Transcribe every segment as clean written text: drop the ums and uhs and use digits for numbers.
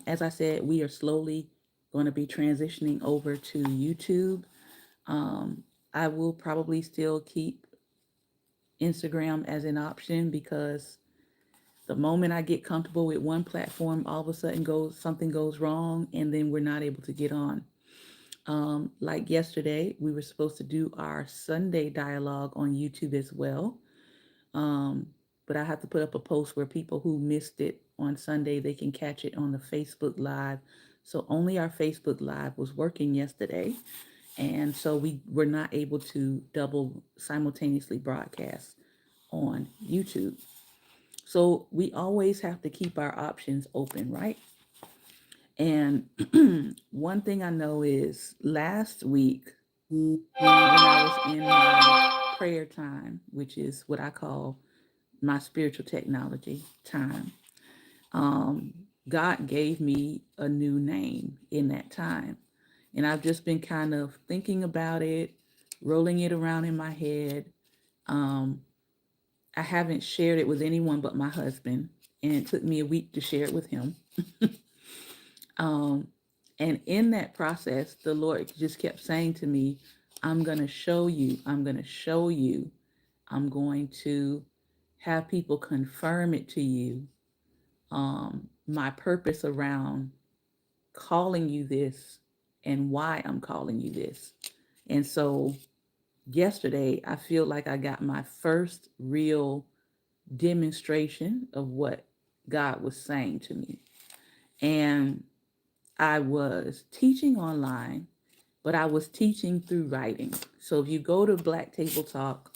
As I said, we are slowly going to be transitioning over to YouTube. Um, I will probably still keep Instagram as an option because the moment I get comfortable with one platform, all of a sudden goes something goes wrong, and then we're not able to get on. Like yesterday, we were supposed to do our Sunday dialogue on YouTube as well. Um, but I have to put up a post where people who missed it on Sunday, they can catch it on the Facebook Live. So only our Facebook Live was working yesterday. And so we were not able to double simultaneously broadcast on YouTube. So we always have to keep our options open, right? And one thing I know is last week, when I was in my prayer time, which is what I call my spiritual technology time, um, God gave me a new name in that time. And I've just been kind of thinking about it, rolling it around in my head. Um, I haven't shared it with anyone but my husband, and it took me a week to share it with him. Um, and in that process, the Lord just kept saying to me, I'm going to show you, I'm going to show you, I'm going to have people confirm it to you. My purpose around calling you this and why I'm calling you this. And so yesterday, I feel like I got my first real demonstration of what God was saying to me. And I was teaching online, but I was teaching through writing. So if you go to Black Table Talk,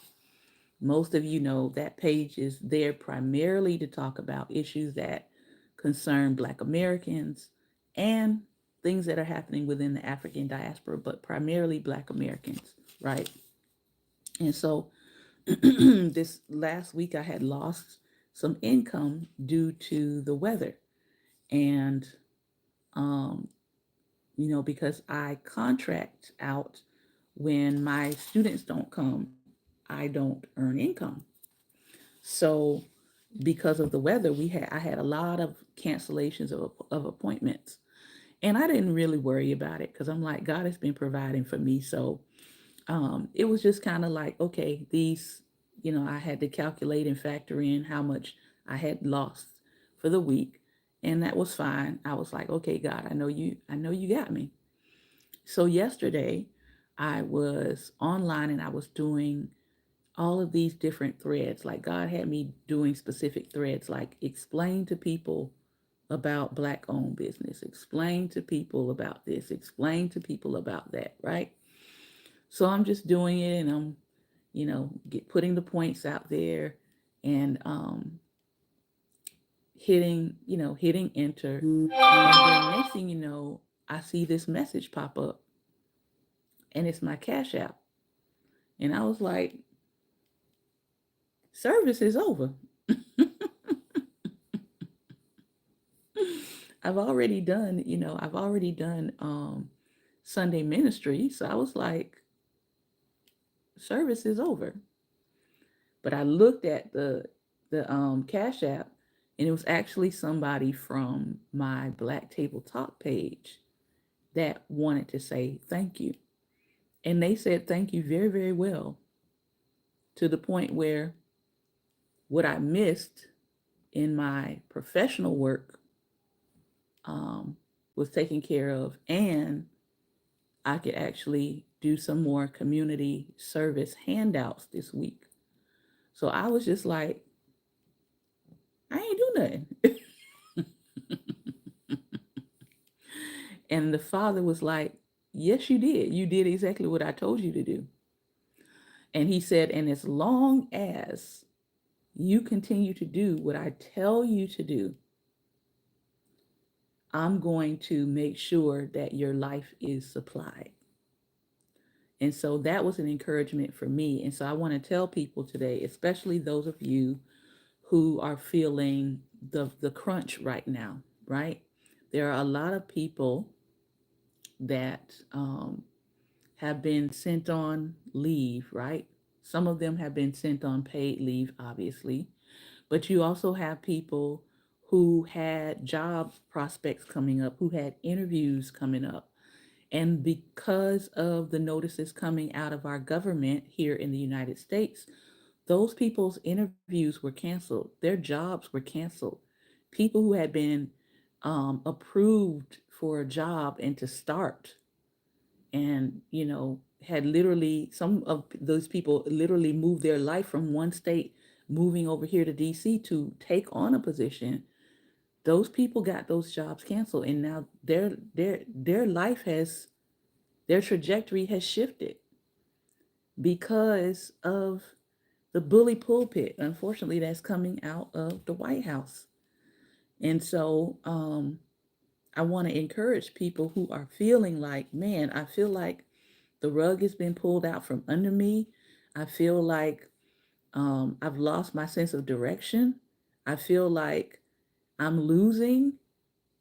most of you know that page is there primarily to talk about issues that concern Black Americans and things that are happening within the African diaspora, but primarily Black Americans, right? And so this last week I had lost some income due to the weather. And um, because I contract out when my students don't come, I don't earn income. So because of the weather, I had a lot of cancellations of appointments. And I didn't really worry about it because I'm like, God has been providing for me. So it was just kind of like, okay, I had to calculate and factor in how much I had lost for the week. And that was fine. I was like, okay, God, I know you got me. So yesterday I was online and I was doing all of these different threads. Like God had me doing specific threads, like explain to people about Black owned business, explain to people about this, explain to people about that, right? So I'm just doing it and I'm, putting the points out there and hitting enter. And then next thing you know, I see this message pop up and it's my Cash App. And I was like, service is over. I've already done Sunday ministry. So I was like, service is over. But I looked at the Cash App and it was actually somebody from my Black Table Talk page that wanted to say thank you. And they said thank you very, very well, to the point where what I missed in my professional work um, was taken care of, and I could actually do some more community service handouts this week. So I was just like, I ain't do nothing. And the father was like, yes, you did. You did exactly what I told you to do. And he said, and as long as you continue to do what I tell you to do, I'm going to make sure that your life is supplied. And so that was an encouragement for me. And so I want to tell people today, especially those of you who are feeling the crunch right now, right? There are a lot of people that have been sent on leave, right? Some of them have been sent on paid leave, obviously, but you also have people who had job prospects coming up, who had interviews coming up. And because of the notices coming out of our government here in the United States, those people's interviews were canceled, their jobs were canceled. People who had been approved for a job and to start, and had literally, some of those people literally moved their life from one state, moving over here to DC to take on a position. Those people got those jobs canceled, and now their life has, their trajectory has shifted because of the bully pulpit, unfortunately, that's coming out of the White House. And so I want to encourage people who are feeling like, man, I feel like the rug has been pulled out from under me. I feel like I've lost my sense of direction. I feel like I'm losing,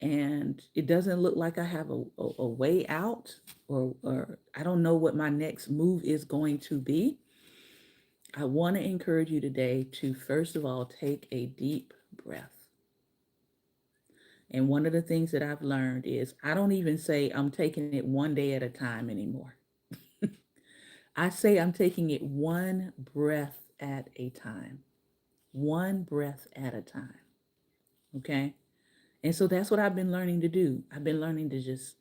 and it doesn't look like I have a way out, or I don't know what my next move is going to be. I want to encourage you today to, first of all, take a deep breath. And one of the things that I've learned is I don't even say I'm taking it one day at a time anymore. I say I'm taking it one breath at a time, one breath at a time. Okay. And so that's what I've been learning to do. I've been learning to just,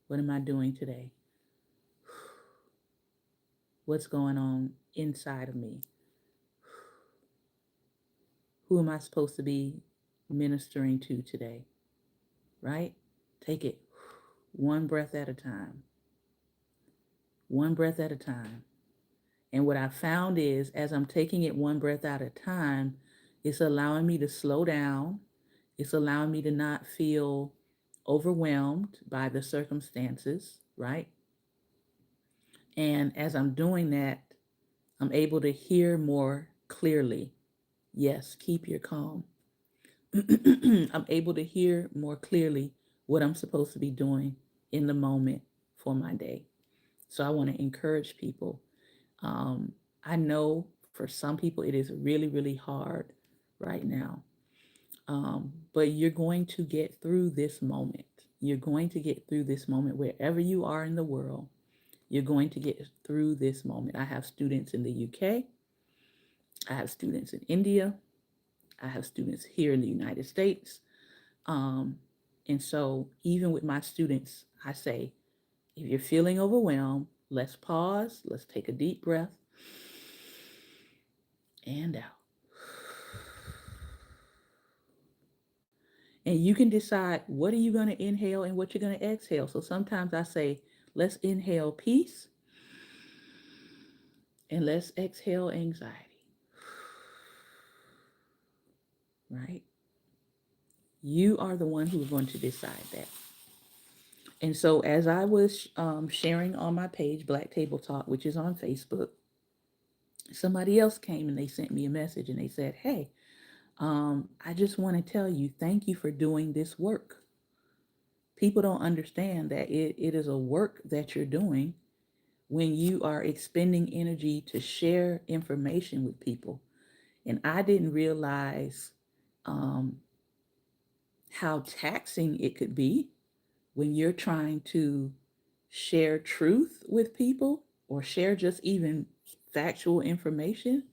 what am I doing today? What's going on inside of me? Who am I supposed to be ministering to today? Right? Take it one breath at a time, one breath at a time. And what I found is, as I'm taking it one breath at a time, it's allowing me to slow down. It's allowing me to not feel overwhelmed by the circumstances, right? And as I'm doing that, I'm able to hear more clearly. Yes, keep your calm. I'm able to hear more clearly what I'm supposed to be doing in the moment for my day. So I want to encourage people. I know for some people it is really, really hard right now. But you're going to get through this moment. You're going to get through this moment wherever you are in the world. You're going to get through this moment. I have students in the UK. I have students in India. I have students here in the United States. Um, and so, even with my students, I say, if you're feeling overwhelmed, let's pause, let's take a deep breath and out. And you can decide what are you going to inhale and what you're going to exhale. So sometimes I say, let's inhale peace and let's exhale anxiety. Right? You are the one who's going to decide that. And so as I was sharing on my page, Black Table Talk, which is on Facebook, somebody else came and they sent me a message and they said, hey, I just want to tell you, thank you for doing this work. People don't understand that it is a work that you're doing when you are expending energy to share information with people. And I didn't realize um, how taxing it could be when you're trying to share truth with people or share just even factual information.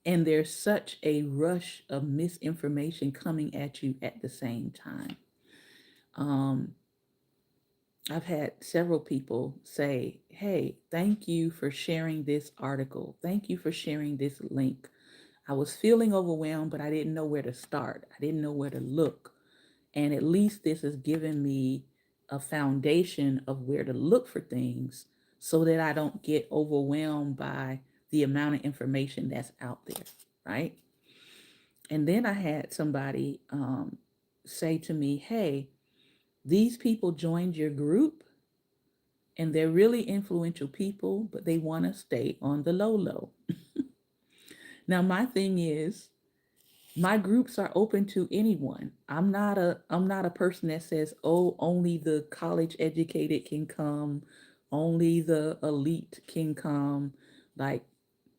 And there's such a rush of misinformation coming at you at the same time. Um, I've had several people say, hey, thank you for sharing this article. Thank you for sharing this link. I was feeling overwhelmed, but I didn't know where to start. I didn't know where to look. And at least this has given me a foundation of where to look for things so that I don't get overwhelmed by the amount of information that's out there, right? And then I had somebody say to me, hey, these people joined your group and they're really influential people, but they want to stay on the low low. Now, my thing is, my groups are open to anyone. I'm not a person that says, "Oh, only the college educated can come, only the elite can come." Like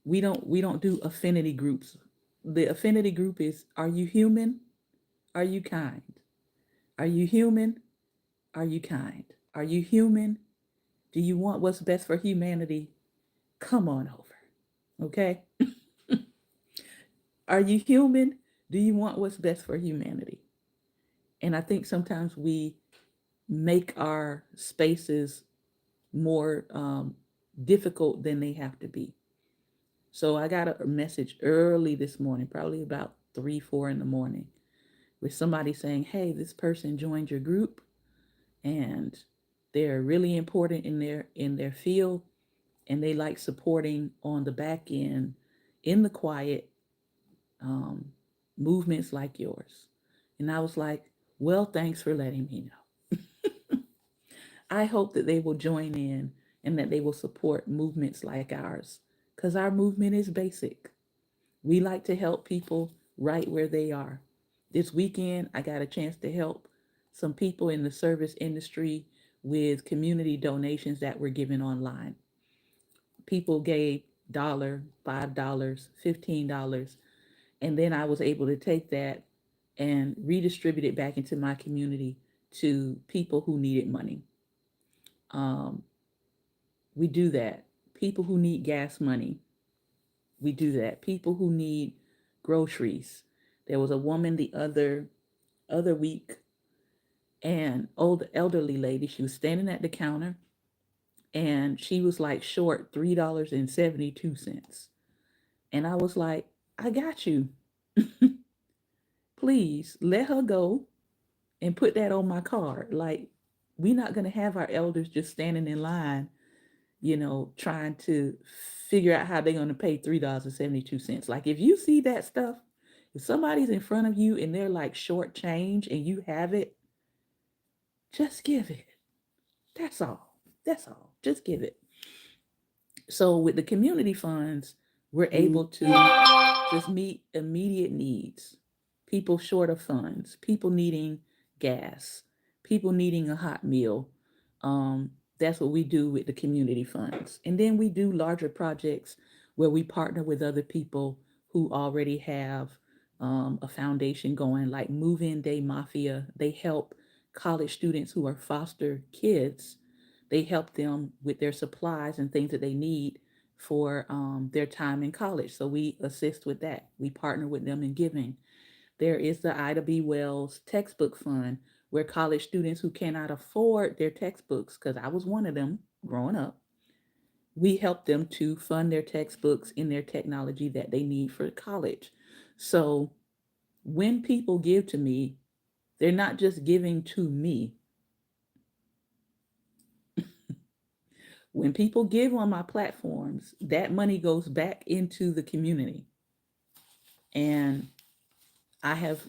we don't do affinity groups. the affinity group is, are you human? Are you kind? Are you human? Are you kind? Are you human? Do you want what's best for humanity? Come on over. Okay? Are you human? Do you want what's best for humanity? And I think sometimes we make our spaces more difficult than they have to be. So I got a message early this morning, probably about 3, 4 in the morning, with somebody saying, hey, this person joined your group and they're really important in their field, and they like supporting on the back end in the quiet, um, movements like yours. And I was like, well, thanks for letting me know. I hope that they will join in and that they will support movements like ours, because our movement is basic. We like to help people right where they are. This weekend, I got a chance to help some people in the service industry with community donations that were given online. People gave dollar, $5, $15, and then I was able to take that and redistribute it back into my community to people who needed money. Um, we do that. People who need gas money, we do that. People who need groceries. There was a woman the other week, an old elderly lady. She was standing at the counter and she was like short $3.72. And I was like, I got you. Please let her go and put that on my card. Like, we're not gonna have our elders just standing in line, trying to figure out how they're gonna pay $3.72. Like, if you see that stuff, if somebody's in front of you and they're like short change and you have it, just give it. That's all. That's all. Just give it. So with the community funds, we're able to just meet immediate needs. People short of funds, people needing gas, people needing a hot meal. That's what we do with the community funds. And then we do larger projects where we partner with other people who already have a foundation going, like Move In Day Mafia. They help college students who are foster kids. They help them with their supplies and things that they need for their time in college. So we assist with that. We partner with them in giving. There is the Ida B. Wells Textbook Fund, where college students who cannot afford their textbooks, because I was one of them growing up, we help them to fund their textbooks in their technology that they need for college. So when people give to me, they're not just giving to me. When people give on my platforms, that money goes back into the community. And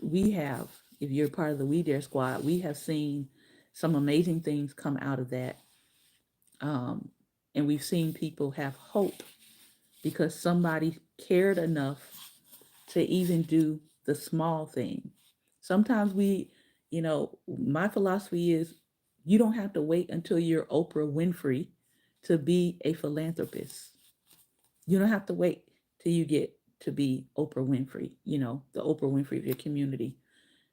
we have, if you're part of the We Dare Squad, we have seen some amazing things come out of that. Um, and we've seen people have hope because somebody cared enough to even do the small thing. Sometimes my philosophy is you don't have to wait until you're Oprah Winfrey to be a philanthropist. You don't have to wait till you get to be Oprah Winfrey, the Oprah Winfrey of your community.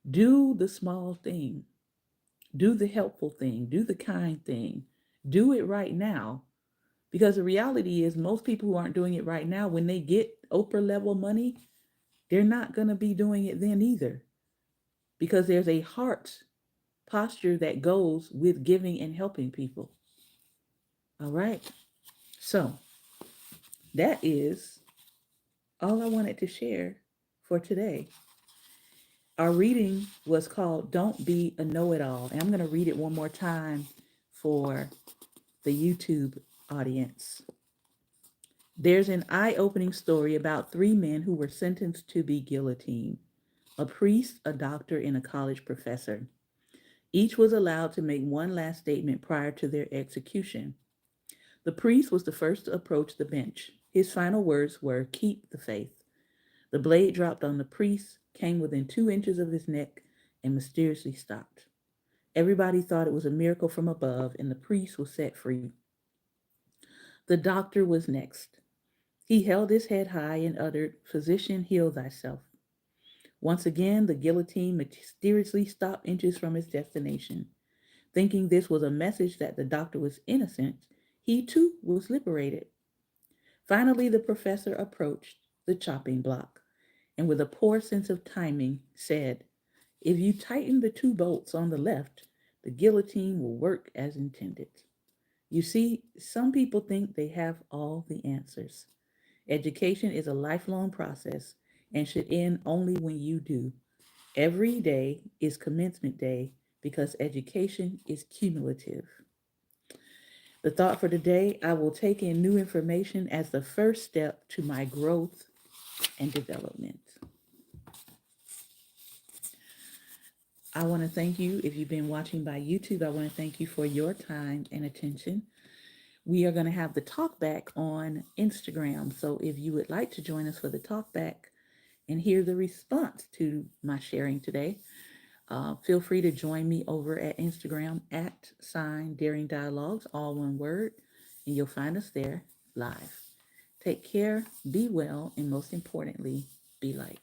Do the small thing, do the helpful thing, do the kind thing, do it right now. Because the reality is, most people who aren't doing it right now, when they get Oprah level money, they're not going to be doing it then either. Because there's a heart posture that goes with giving and helping people. All right. So that is all I wanted to share for today. Our reading was called Don't Be a Know It All. And I'm going to read it one more time for the YouTube audience. There's an eye-opening story about three men who were sentenced to be guillotined: a priest, a doctor, and a college professor. Each was allowed to make one last statement prior to their execution. The priest was the first to approach the bench. His final words were, "Keep the faith." The blade dropped on the priest, came within 2 inches of his neck, and mysteriously stopped. Everybody thought it was a miracle from above, and the priest was set free. The doctor was next. He held his head high and uttered, "Physician, heal thyself." Once again, the guillotine mysteriously stopped inches from its destination. Thinking this was a message that the doctor was innocent, he too was liberated. Finally, the professor approached the chopping block and, with a poor sense of timing, said, "If you tighten the two bolts on the left, the guillotine will work as intended." You see, some people think they have all the answers. Education is a lifelong process and should end only when you do. Every day is commencement day because education is cumulative. The thought for today: I will take in new information as the first step to my growth and development. I want to thank you. If you've been watching by YouTube, I want to thank you for your time and attention. We are going to have the talk back on Instagram. So if you would like to join us for the talk back and hear the response to my sharing today, feel free to join me over at Instagram at sign Daring Dialogues, all one word, and you'll find us there live. Take care, be well, and most importantly, be light.